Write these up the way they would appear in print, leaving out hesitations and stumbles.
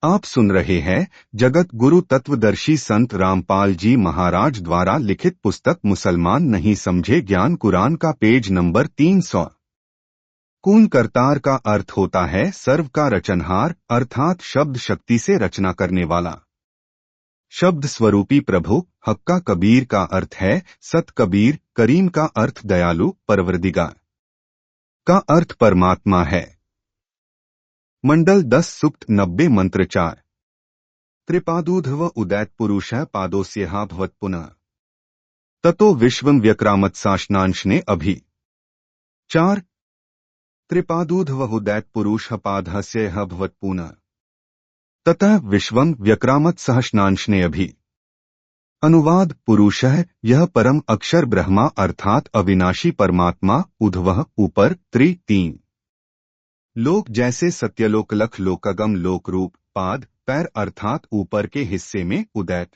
आप सुन रहे हैं जगत गुरु तत्वदर्शी संत रामपाल जी महाराज द्वारा लिखित पुस्तक मुसलमान नहीं समझे ज्ञान कुरान का पेज नंबर 300। कून करतार का अर्थ होता है सर्व का रचनहार, अर्थात शब्द शक्ति से रचना करने वाला। शब्द स्वरूपी प्रभु हक्का कबीर का अर्थ है सत कबीर, करीम का अर्थ दयालु, परवरदिगार का अर्थ परमात्मा है। मंडल 10 सूक्त 90 मंत्र 4। त्रिपादूधव उदैत पुरुष पादोस्यहा भवत पुनः ततो विश्वं व्यक्रामत साशनांशने अभि। 4। त्रिपादूधव उदैत पुरुष पादस्यः भवत पुनः ततः विश्वं व्यक्रामत सहस्नांशने अभि। अनुवाद पुरुषः यह परम अक्षर ब्रह्मा अर्थात अविनाशी परमात्मा, उधवः ऊपर, 3। लोक जैसे सत्यलोक, लख लोकगम, लोक रूप, पाद पैर अर्थात ऊपर के हिस्से में, उदैत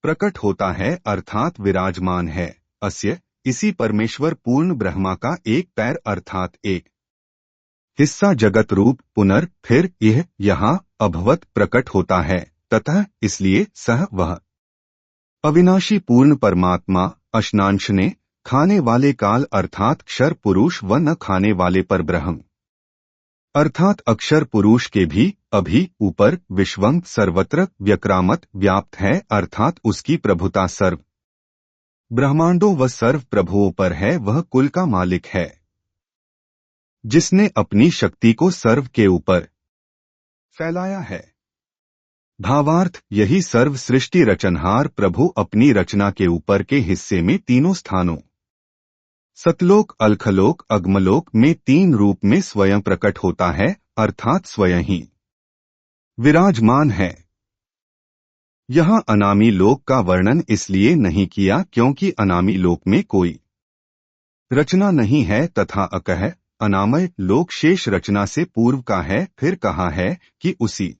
प्रकट होता है अर्थात विराजमान है। अस्य इसी परमेश्वर पूर्ण ब्रह्मा का एक पैर अर्थात एक हिस्सा जगत रूप, पुनर् फिर, यह यहाँ, अभवत प्रकट होता है, ततः इसलिए, सह वह अविनाशी पूर्ण परमात्मा, अशनांशने खाने वाले काल अर्थात क्षर पुरुष व न खाने वाले पर ब्रह्म अर्थात अक्षर पुरुष के भी, अभी ऊपर, विश्वं सर्वत्र, व्यक्रामत व्याप्त है अर्थात उसकी प्रभुता सर्व ब्रह्मांडों व सर्व प्रभुओं पर है। वह कुल का मालिक है जिसने अपनी शक्ति को सर्व के ऊपर फैलाया है। भावार्थ यही सर्व सृष्टि रचनहार प्रभु अपनी रचना के ऊपर के हिस्से में तीनों स्थानों सतलोक, अलखलोक, अग्मलोक में 3 रूप में स्वयं प्रकट होता है अर्थात स्वयं ही विराजमान है। यहाँ अनामी लोक का वर्णन इसलिए नहीं किया क्योंकि अनामी लोक में कोई रचना नहीं है तथा अकह अनामय लोक शेष रचना से पूर्व का है। फिर कहा है कि उसी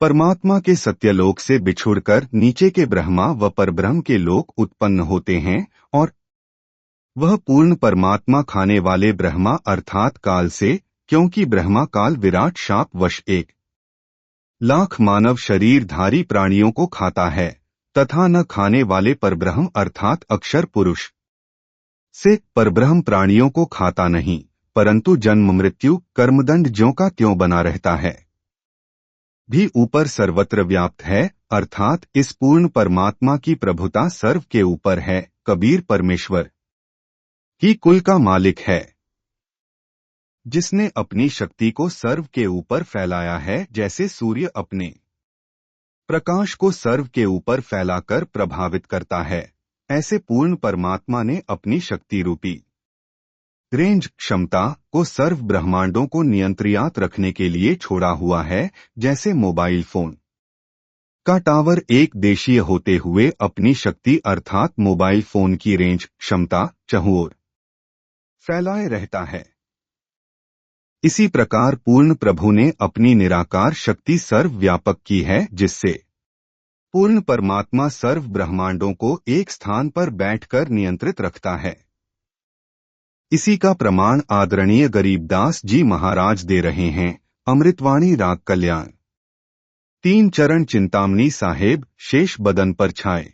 परमात्मा के सत्यलोक से बिछुड़कर नीचे के ब्रह्मा व परब्रह्म के लोक उत्पन्न होते हैं और वह पूर्ण परमात्मा खाने वाले ब्रह्मा अर्थात काल से, क्योंकि ब्रह्मा काल विराट शाप वश 1,00,000 मानव शरीरधारी प्राणियों को खाता है तथा न खाने वाले परब्रह्म अर्थात अक्षर पुरुष से परब्रह्म प्राणियों को खाता नहीं, परंतु जन्म मृत्यु कर्मदंड ज्यों का त्यों बना रहता है। भी ऊपर सर्वत्र व्याप्त है अर्थात इस पूर्ण परमात्मा की प्रभुता सर्व के ऊपर है। कबीर परमेश्वर ही कुल का मालिक है जिसने अपनी शक्ति को सर्व के ऊपर फैलाया है, जैसे सूर्य अपने प्रकाश को सर्व के ऊपर फैलाकर प्रभावित करता है, ऐसे पूर्ण परमात्मा ने अपनी शक्ति रूपी रेंज क्षमता को सर्व ब्रह्मांडों को नियंत्रित रखने के लिए छोड़ा हुआ है। जैसे मोबाइल फोन का टावर एक देशीय होते हुए अपनी शक्ति अर्थात मोबाइल फोन की रेंज क्षमता चहुओर फैलाए रहता है, इसी प्रकार पूर्ण प्रभु ने अपनी निराकार शक्ति सर्वव्यापक की है जिससे पूर्ण परमात्मा सर्व ब्रह्मांडों को एक स्थान पर बैठकर नियंत्रित रखता है। इसी का प्रमाण आदरणीय गरीबदास जी महाराज दे रहे हैं। अमृतवाणी राग कल्याण 3 चरण चिंतामणि साहेब शेष बदन पर छाए।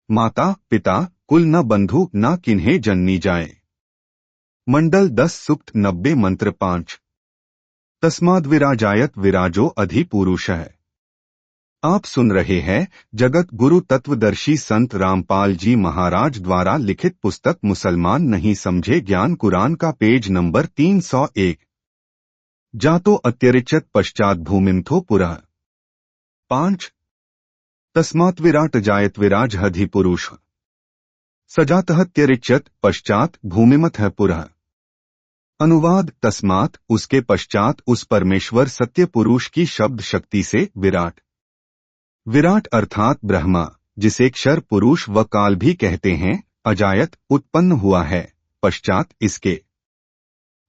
माता पिता कुल न बंधु न किन्हें जननी जाए। मंडल 10 सूक्त 90 मंत्र 5। तस्माद् विराजायत विराजो अधिपुरुषः। आप सुन रहे हैं जगत गुरु तत्वदर्शी संत रामपाल जी महाराज द्वारा लिखित पुस्तक मुसलमान नहीं समझे ज्ञान कुरान का पेज नंबर 301। जातो अत्यरिचत पश्चात भूमिमथो पुरः। 5। तस्मात् विराट जायत विराज अधिपुरुष सजातहत्यरिचत पश्चात भूमिमथ पुरः। अनुवाद तस्मात् उसके पश्चात उस परमेश्वर सत्य पुरुष की शब्द शक्ति से विराट विराट अर्थात ब्रह्मा जिसे क्षर पुरुष व काल भी कहते हैं अजायत उत्पन्न हुआ है, पश्चात इसके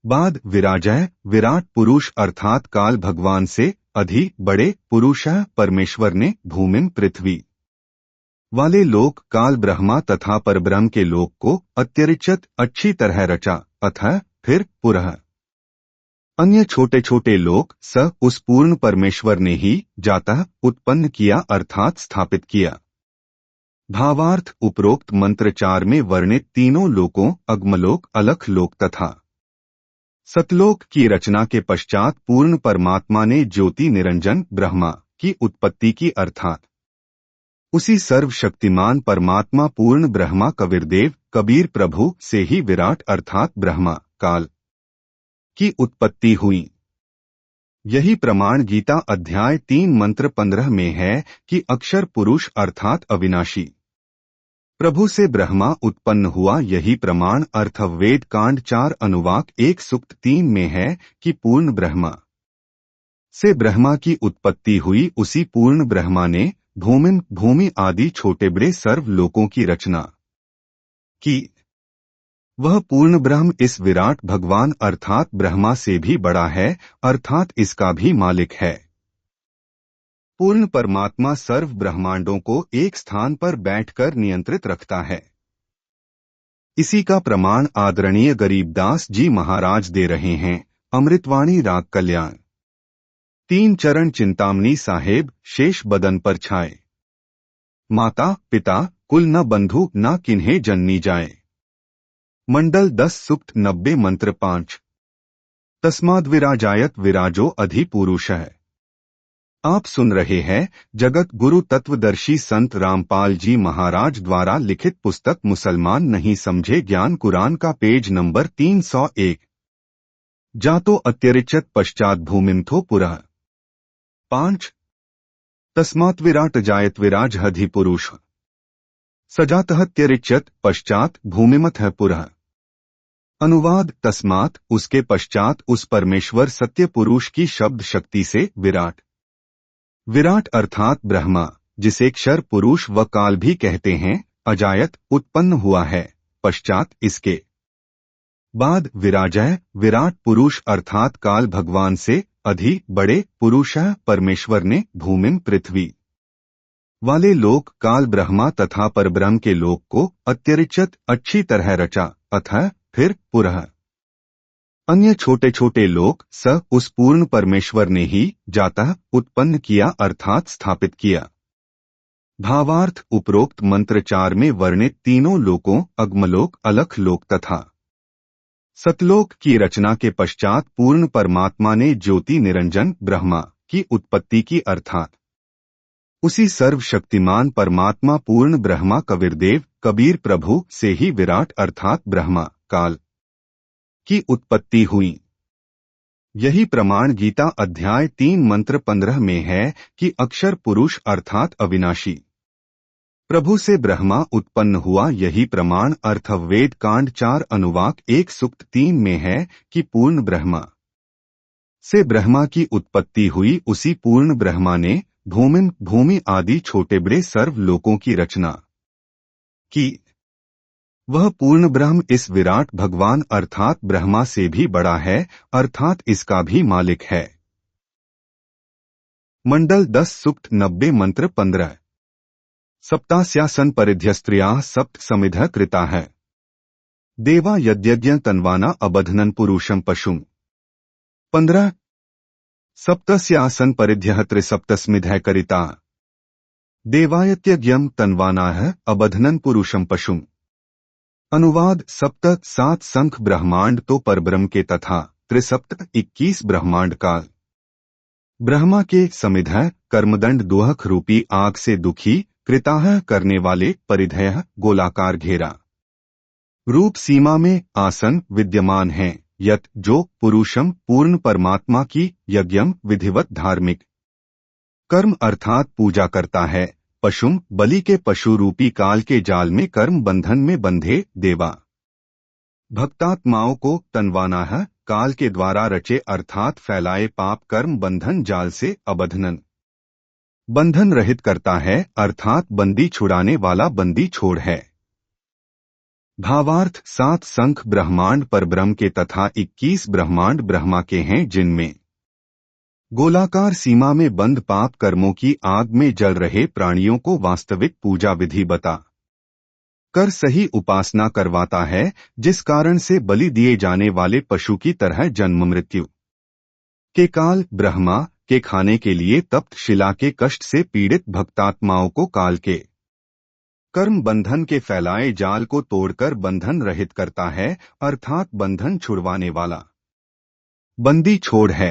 बाद विराजय विराट पुरुष अर्थात काल भगवान से अधि बड़े पुरुषः परमेश्वर ने भूमिम पृथ्वी वाले लोक काल ब्रह्मा तथा परब्रह्म के लोक को अत्यरिचत अच्छी तरह रचा, अतः फिर पुरः अन्य छोटे छोटे लोक स उस पूर्ण परमेश्वर ने ही जातः उत्पन्न किया अर्थात स्थापित किया। भावार्थ उपरोक्त मंत्र 4 में वर्णित तीनों लोकों अग्मलोक, अलख लोक तथा सतलोक की रचना के पश्चात पूर्ण परमात्मा ने ज्योति निरंजन ब्रह्मा की उत्पत्ति की अर्थात उसी सर्वशक्तिमान परमात्मा पूर्ण ब्रह्मा कबीरदेव कबीर प्रभु से ही विराट अर्थात ब्रह्मा काल की उत्पत्ति हुई। यही प्रमाण गीता अध्याय 3 मंत्र 15 में है कि अक्षर पुरुष अर्थात अविनाशी प्रभु से ब्रह्मा उत्पन्न हुआ। यही प्रमाण अर्थवेद कांड 4 अनुवाक 1 सूक्त 3 में है कि पूर्ण ब्रह्मा से ब्रह्मा की उत्पत्ति हुई। उसी पूर्ण ब्रह्मा ने भूमि आदि छोटे बड़े सर्व लोकों की रचना की। वह पूर्ण ब्रह्म इस विराट भगवान अर्थात ब्रह्मा से भी बड़ा है अर्थात इसका भी मालिक है। पूर्ण परमात्मा सर्व ब्रह्मांडों को एक स्थान पर बैठकर नियंत्रित रखता है। इसी का प्रमाण आदरणीय गरीबदास जी महाराज दे रहे हैं। अमृतवाणी राग कल्याण 3 चरण चिंतामणि साहेब शेष बदन पर छाए। माता पिता कुल न बंधु न किन्हें जननी जाए। मंडल 10 सूक्त 90 मंत्र 5। तस्माद् विराजायत विराजो अधिपुरुष है। आप सुन रहे हैं जगत गुरु तत्वदर्शी संत रामपाल जी महाराज द्वारा लिखित पुस्तक मुसलमान नहीं समझे ज्ञान कुरान का पेज नंबर 301। जातो अत्यरिचत पश्चात भूमिमथो पुरः। 5 तस्मात् विराट जायत विराज अधिपुरुष सजातहत्यरिचत पश्चात भूमिमथ पुरः। अनुवाद तस्मात् उसके पश्चात उस परमेश्वर सत्य पुरुष की शब्द शक्ति से विराट अर्थात ब्रह्मा जिसे क्षर पुरुष व काल भी कहते हैं अजायत उत्पन्न हुआ है। पश्चात इसके बाद विराजय विराट पुरुष अर्थात काल भगवान से अधि बड़े पुरुष परमेश्वर ने भूमिम पृथ्वी वाले लोक काल ब्रह्मा तथा परब्रह्म के लोक को अत्यरिचत अच्छी तरह रचा अतः फिर पुरः अन्य छोटे छोटे लोक स उस पूर्ण परमेश्वर ने ही जातः उत्पन्न किया अर्थात स्थापित किया। भावार्थ उपरोक्त मंत्र 4 में वर्णित तीनों लोकों अग्मलोक, अलख लोक तथा सतलोक की रचना के पश्चात पूर्ण परमात्मा ने ज्योति निरंजन ब्रह्मा की उत्पत्ति की अर्थात उसी सर्वशक्तिमान परमात्मा पूर्ण ब्रह्मा कबीरदेव कबीर प्रभु से ही विराट अर्थात ब्रह्मा काल की उत्पत्ति हुई। यही प्रमाण गीता अध्याय 3 मंत्र 15 में है कि अक्षर पुरुष अर्थात अविनाशी प्रभु से ब्रह्मा उत्पन्न हुआ। यही प्रमाण अर्थवेद कांड 4 अनुवाक 1 सूक्त 3 में है कि पूर्ण ब्रह्मा से ब्रह्मा की उत्पत्ति हुई। उसी पूर्ण ब्रह्मा ने भूमि आदि छोटे बड़े सर्व लोकों की रचना की। वह पूर्ण ब्रह्म इस विराट भगवान अर्थात ब्रह्मा से भी बड़ा है अर्थात इसका भी मालिक है। मंडल 10 सूक्त 90 मंत्र 15। सप्तास्यासन परिध्यस्त्रियाः सप्त समिधः कृता है। देवा यद्यज्ञ तन्वाना अबध्नन् पुरुषं पशुम्। 15 सप्तस्यासन परिध्यः त्रिसप्तस्मिधः करिता। देवायत्यज्ञं तन्वानाः अबध्नन् पुरुषं पशुम्। अनुवाद सप्त 7 संख ब्रह्मांड तो परब्रह्म के तथा त्रिसप्त 21 ब्रह्मांड काल ब्रह्मा के समिधः कर्मदंड दुहक रूपी आग से दुखी कृताह करने वाले परिधेय गोलाकार घेरा रूप सीमा में आसन विद्यमान हैं। यत जो पुरुषम पूर्ण परमात्मा की यज्ञम विधिवत धार्मिक कर्म अर्थात पूजा करता है। पशुम बलि के पशु रूपी काल के जाल में कर्म बंधन में बंधे देवा भक्तात्माओं को तन्वाना है काल के द्वारा रचे अर्थात फैलाए पाप कर्म बंधन जाल से अबध्नन बंधन रहित करता है अर्थात बंदी छुड़ाने वाला बंदी छोड़ है। भावार्थ 7 संख ब्रह्मांड परब्रह्म के तथा 21 ब्रह्मांड ब्रह्मा के हैं जिनमें गोलाकार सीमा में बंद पाप कर्मों की आग में जल रहे प्राणियों को वास्तविक पूजा विधि बता कर सही उपासना करवाता है जिस कारण से बलि दिए जाने वाले पशु की तरह जन्म मृत्यु के काल ब्रह्मा के खाने के लिए तप्त शिला के कष्ट से पीड़ित भक्तात्माओं को काल के कर्म बंधन के फैलाए जाल को तोड़कर बंधन रहित करता है, अर्थात बंधन छुड़वाने वाला बंदी छोड़ है।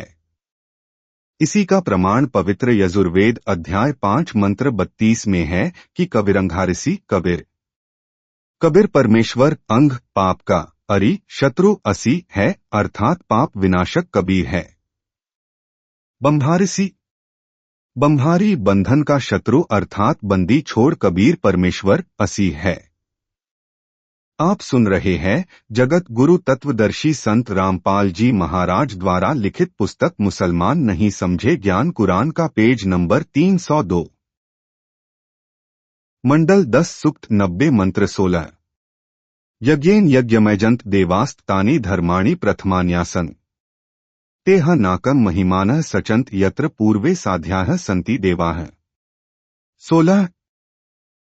इसी का प्रमाण पवित्र यजुर्वेद अध्याय 5 मंत्र 32 में है कि कबीरंघारिसी कबीर कबीर परमेश्वर अंग पाप का अरि शत्रु असी है, अर्थात पाप विनाशक कबीर है। बंभारिसी बंभारी बंधन का शत्रु अर्थात बंदी छोड़ कबीर परमेश्वर असी है। आप सुन रहे हैं जगत गुरु तत्वदर्शी संत रामपाल जी महाराज द्वारा लिखित पुस्तक मुसलमान नहीं समझे ज्ञान कुरान का पेज नंबर 302 मंडल 10 सूक्त 90 मंत्र 16 यज्ञेन यज्ञमयजंत देवास्त तानि धर्माणि प्रथमान्यासन तेह नाकम महिमानः सचंत यत्र पूर्वे साध्याः सन्ति देवाः 16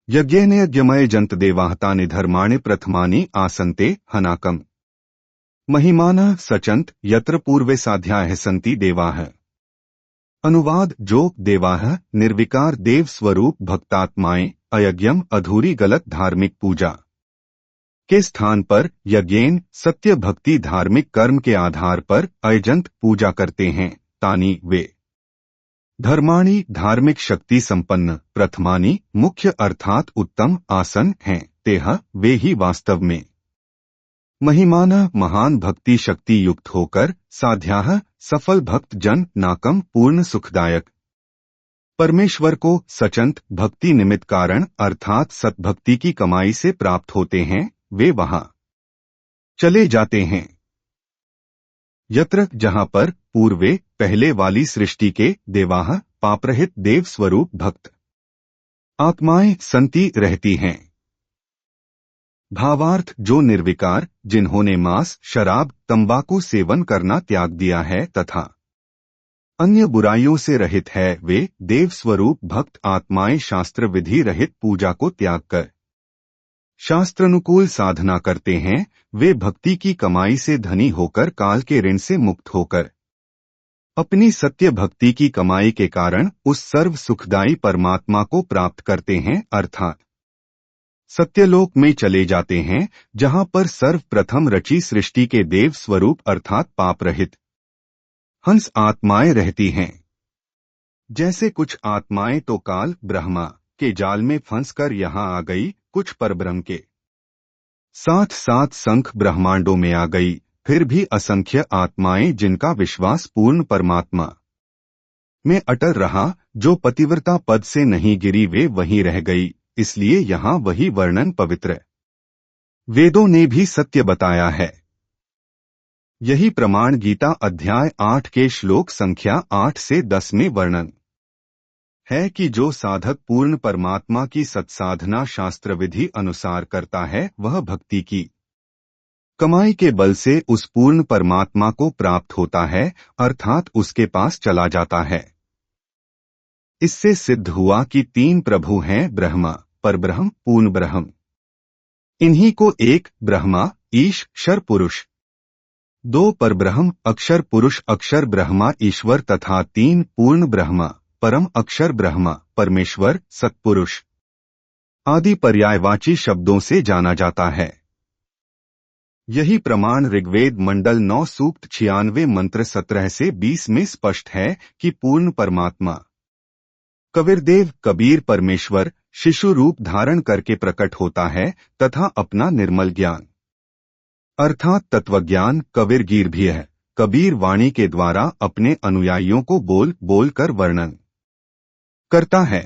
यज्ञेन यज्ञमयजंत देवाः तानि धर्माणि प्रथमानि आसन्ते हनाकम महिमानः सचंत यत्र पूर्वे साध्याः सन्ति देवाः। अनुवाद जो देवाः निर्विकार देव स्वरूप भक्तात्माएं अयज्ञम अधूरी गलत धार्मिक पूजा के स्थान पर यज्ञेन सत्य भक्ति धार्मिक कर्म के आधार पर अयजंत पूजा करते हैं, तानी वे धर्माणि धार्मिक शक्ति संपन्न प्रथमानि मुख्य अर्थात उत्तम आसन हैं, तेह वे ही वास्तव में महिमानः महान भक्ति शक्ति युक्त होकर साध्याः सफल भक्त जन नाकम पूर्ण सुखदायक परमेश्वर को सचंत भक्ति निमित्त कारण अर्थात सतभक्ति की कमाई से प्राप्त होते हैं, वे वहां चले जाते हैं। यत्र जहां पर पूर्वे पहले वाली सृष्टि के देवाः पापरहित देव स्वरूप भक्त आत्माएं संति रहती हैं। भावार्थ जो निर्विकार जिन्होंने मांस शराब तंबाकू सेवन करना त्याग दिया है तथा अन्य बुराइयों से रहित है, वे देव स्वरूप भक्त आत्माएं शास्त्र विधि रहित पूजा को त्याग कर शास्त्रानुकूल साधना करते हैं। वे भक्ति की कमाई से धनी होकर काल के ऋण से मुक्त होकर अपनी सत्य भक्ति की कमाई के कारण उस सर्व सुखदायी परमात्मा को प्राप्त करते हैं, अर्थात सत्यलोक में चले जाते हैं, जहां पर सर्वप्रथम रची सृष्टि के देव स्वरूप अर्थात पाप रहित हंस आत्माएं रहती हैं। जैसे कुछ आत्माएं तो काल ब्रह्मा के जाल में फंसकर यहां आ गई, कुछ परब्रह्म के साथ साथ संख ब्रह्मांडों में आ गई, फिर भी असंख्य आत्माएं जिनका विश्वास पूर्ण परमात्मा में अटल रहा, जो पतिव्रता पद से नहीं गिरी वे वहीं रह गई। इसलिए यहां वही वर्णन पवित्र वेदों ने भी सत्य बताया है। यही प्रमाण गीता अध्याय 8 के श्लोक संख्या 8 से 10 में वर्णन है कि जो साधक पूर्ण परमात्मा की सत्साधना शास्त्र विधि अनुसार करता है, वह भक्ति की कमाई के बल से उस पूर्ण परमात्मा को प्राप्त होता है, अर्थात उसके पास चला जाता है। इससे सिद्ध हुआ कि 3 प्रभु हैं, ब्रह्मा परब्रह्म पूर्ण ब्रह्म। इन्हीं को एक ब्रह्मा ईश क्षर पुरुष, 2 परब्रह्म अक्षर पुरुष अक्षर ब्रह्मा ईश्वर तथा 3 पूर्ण ब्रह्मा परम अक्षर ब्रह्मा परमेश्वर सत्पुरुष आदि पर्यायवाची शब्दों से जाना जाता है। यही प्रमाण ऋग्वेद मंडल 9 सूक्त 96 मंत्र 17 से 20 में स्पष्ट है कि पूर्ण परमात्मा कबीरदेव कबीर परमेश्वर शिशु रूप धारण करके प्रकट होता है तथा अपना निर्मल ज्ञान अर्थात तत्वज्ञान कबीरगीर भी है कबीर वाणी के द्वारा अपने अनुयायियों को बोल बोल कर वर्णन करता है।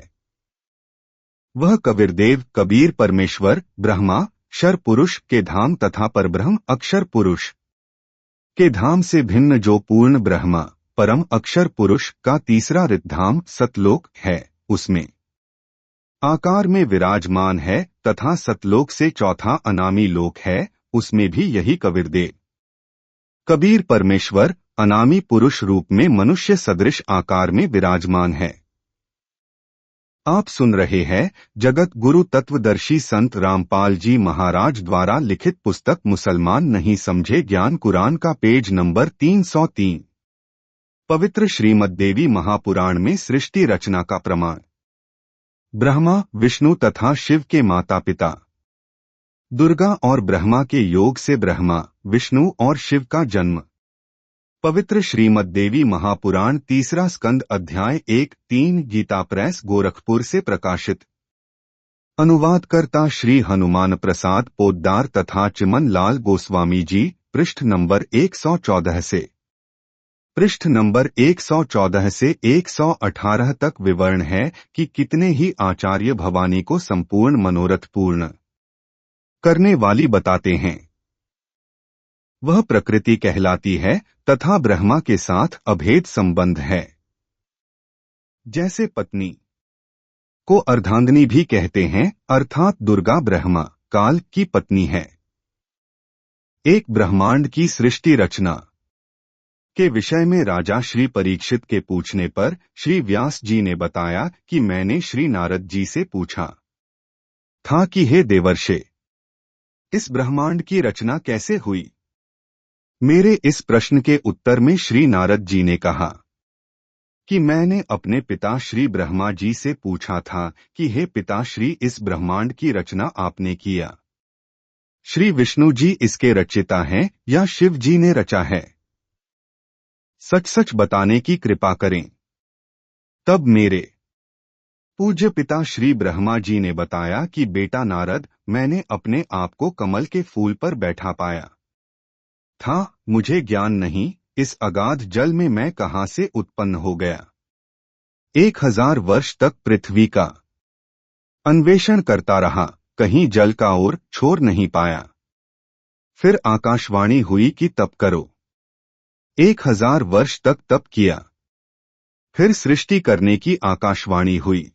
वह कबीरदेव कबीर परमेश्वर ब्रह्मा क्षर पुरुष के धाम तथा परब्रह्म अक्षर पुरुष के धाम से भिन्न जो पूर्ण ब्रह्मा परम अक्षर पुरुष का तीसरा रिद्धाम सतलोक है, उसमें आकार में विराजमान है तथा सतलोक से चौथा अनामी लोक है, उसमें भी यही कबीरदेव कबीर परमेश्वर अनामी पुरुष रूप में मनुष्य सदृश आकार में विराजमान है। आप सुन रहे हैं जगत गुरु तत्वदर्शी संत रामपाल जी महाराज द्वारा लिखित पुस्तक मुसलमान नहीं समझे ज्ञान कुरान का पेज नंबर 303। पवित्र श्रीमद्देवी महापुराण में सृष्टि रचना का प्रमाण। ब्रह्मा, विष्णु तथा शिव के माता पिता। दुर्गा और ब्रह्मा के योग से ब्रह्मा, विष्णु और शिव का जन्म। पवित्र श्रीमद्देवी महापुराण तीसरा स्कंद अध्याय 1-3 गीता प्रेस गोरखपुर से प्रकाशित। अनुवादकर्ता श्री हनुमान प्रसाद पोद्दार तथा चिमन लाल गोस्वामी जी। पृष्ठ नंबर 114 से पृष्ठ नंबर 114 से 118 तक विवरण है कि कितने ही आचार्य भवानी को संपूर्ण मनोरथ पूर्ण करने वाली बताते हैं। वह प्रकृति कहलाती है तथा ब्रह्मा के साथ अभेद संबंध है। जैसे पत्नी को अर्धांगिनी भी कहते हैं, अर्थात दुर्गा ब्रह्मा काल की पत्नी है। एक ब्रह्मांड की सृष्टि रचना के विषय में राजा श्री परीक्षित के पूछने पर श्री व्यास जी ने बताया कि मैंने श्री नारद जी से पूछा था कि हे देवर्षे, इस ब्रह्मांड की रचना कैसे हुई। मेरे इस प्रश्न के उत्तर में श्री नारद जी ने कहा कि मैंने अपने पिता श्री ब्रह्मा जी से पूछा था कि हे पिताश्री, इस ब्रह्मांड की रचना आपने किया। श्री विष्णु जी इसके रचयिता हैं या शिव जी ने रचा है? सच सच बताने की कृपा करें। तब मेरे पूज्य पिता श्री ब्रह्मा जी ने बताया कि बेटा नारद, मैंने अपने आप को कमल के फूल पर बैठा पाया था। मुझे ज्ञान नहीं, इस अगाध जल में मैं कहां से उत्पन्न हो गया। 1000 वर्ष तक पृथ्वी का अन्वेषण करता रहा, कहीं जल का ओर छोर नहीं पाया। फिर आकाशवाणी हुई कि तप करो। 1000 वर्ष तक तप किया। फिर सृष्टि करने की आकाशवाणी हुई।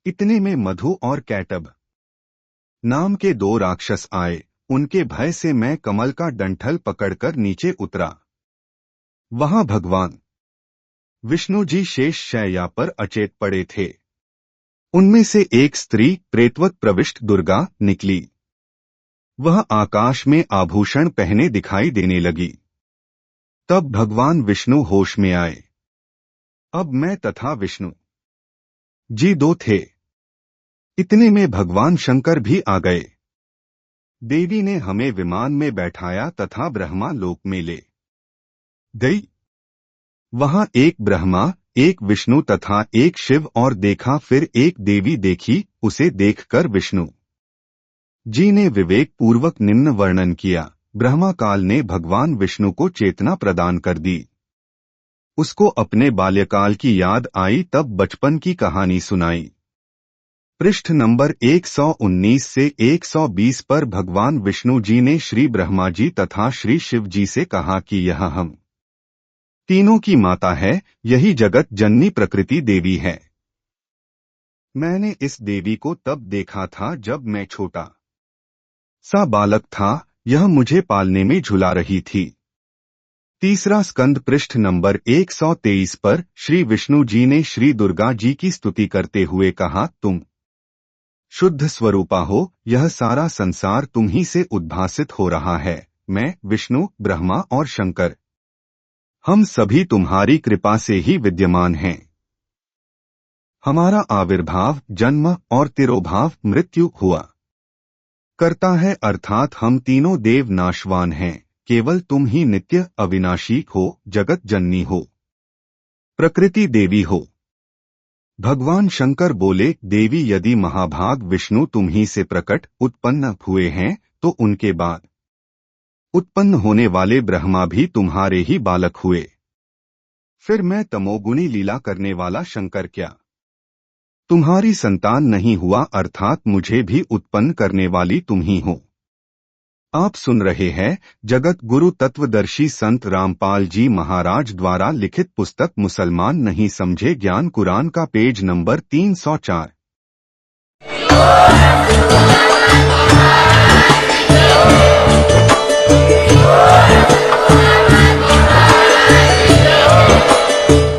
इतने में मधु और कैटब नाम के 2 राक्षस आए। उनके भय से मैं कमल का डंठल पकड़कर नीचे उतरा। वहां भगवान विष्णु जी शेष शैया पर अचेत पड़े थे। उनमें से एक स्त्री प्रेतवत प्रविष्ट दुर्गा निकली। वह आकाश में आभूषण पहने दिखाई देने लगी। तब भगवान विष्णु होश में आए। अब मैं तथा विष्णु जी 2 थे। इतने में भगवान शंकर भी आ गए। देवी ने हमें विमान में बैठाया तथा ब्रह्मा लोक में ले गई। वहां एक ब्रह्मा, एक विष्णु तथा एक शिव और देखा। फिर एक देवी देखी। उसे देखकर विष्णु जी ने विवेक पूर्वक निम्न वर्णन किया। ब्रह्मा काल ने भगवान विष्णु को चेतना प्रदान कर दी। उसको अपने बाल्यकाल की याद आई, तब बचपन की कहानी सुनाई। पृष्ठ नंबर 119 से 120 पर भगवान विष्णु जी ने श्री ब्रह्मा जी तथा श्री शिव जी से कहा कि यह हम तीनों की माता है, यही जगत जननी प्रकृति देवी है। मैंने इस देवी को तब देखा था जब मैं छोटा सा बालक था। यह मुझे पालने में झुला रही थी। तीसरा स्कंद पृष्ठ नंबर 123 पर श्री विष्णु जी ने श्री दुर्गा जी की स्तुति करते हुए कहा, तुम शुद्ध स्वरूपा हो, यह सारा संसार तुम ही से उद्भासित हो रहा है। मैं, विष्णु, ब्रह्मा और शंकर, हम सभी तुम्हारी कृपा से ही विद्यमान हैं। हमारा आविर्भाव, जन्म और तिरोभाव मृत्यु हुआ करता है, अर्थात हम तीनों देव नाशवान हैं। केवल तुम ही नित्य अविनाशी हो, जगत जननी हो, प्रकृति देवी हो। भगवान शंकर बोले, देवी, यदि महाभाग विष्णु तुम ही से प्रकट उत्पन्न हुए हैं तो उनके बाद उत्पन्न होने वाले ब्रह्मा भी तुम्हारे ही बालक हुए। फिर मैं तमोगुणी लीला करने वाला शंकर क्या तुम्हारी संतान नहीं हुआ, अर्थात मुझे भी उत्पन्न करने वाली तुम ही हो। आप सुन रहे हैं जगत गुरु तत्वदर्शी संत रामपाल जी महाराज द्वारा लिखित पुस्तक मुसलमान नहीं समझे ज्ञान कुरान का पेज नंबर 304।